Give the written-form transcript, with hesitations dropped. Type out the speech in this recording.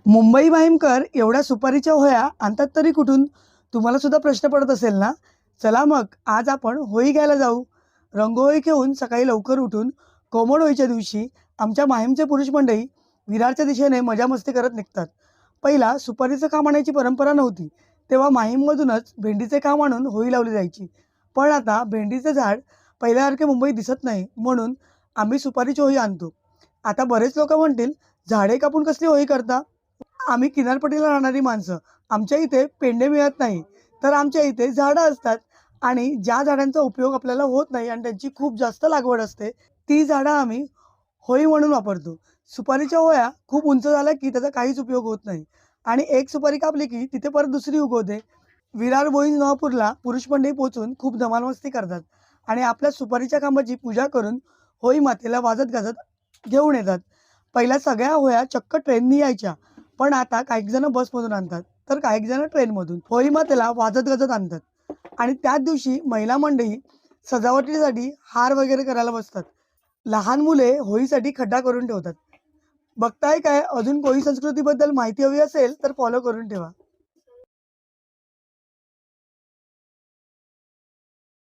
मुंबई माहीमकर एवढ्या सुपारीच्या होया आणतात तरी कुठून? तुम्हाला सुद्धा प्रश्न पडत असेल ना? चला मग आज आपण होळी घ्यायला जाऊ. रंगहोळी घेऊन सकाळी लवकर उठून कोमट होळीच्या दिवशी आमच्या माहीमचे पुरुष मंडळी विरारच्या दिशेने मजा मस्ती करत निघतात. पहिला सुपारीचं काम आणायची परंपरा नव्हती. तेव्हा माहीममधूनच भेंडीचे काम आणून होळी लावली जायची. पण आता भेंडीचे झाड पहिल्यासारखे मुंबईत दिसत नाही, म्हणून आम्ही सुपारीची होळी आणतो. आता बरेच लोक म्हणतील, झाडे कापून कसली होळी करता? आम्ही किनारपट्टीला राहणारी माणसं. आमच्या इथे पेंडे मिळत नाही, तर आमच्या इथे झाडं असतात आणि ज्या झाडांचा उपयोग आपल्याला होत नाही आणि त्यांची खूप जास्त लागवड असते, ती झाडं आम्ही होळी म्हणून वापरतो. सुपारीच्या होळ्या खूप उंच झाल्या की त्याचा काहीच उपयोग होत नाही आणि एक सुपारी कापली की तिथे परत दुसरी उगवते. विरार, बोईंज, नवापूरला पुरुष मंडळी पोचून खूप धमाल मस्ती करतात आणि आपल्या सुपारीच्या खांबाची पूजा करून होळी मातेला वाजत गाजत घेऊन येतात. पहिल्या सगळ्या होळ्या चक्क ट्रेननी यायच्या, पण आता काही जण बसमधून आणतात, तर काही जण ट्रेनमधून. होळी मातेला वाजत गाजत आणतात आणि त्याच दिवशी महिला मंडळी सजावटीसाठी हार वगैरे करायला बसतात. लहान मुले होळीसाठी खड्डा करून ठेवतात. बघताय काय? अजून कोळी संस्कृतीबद्दल माहिती हवी असेल तर फॉलो करून ठेवा.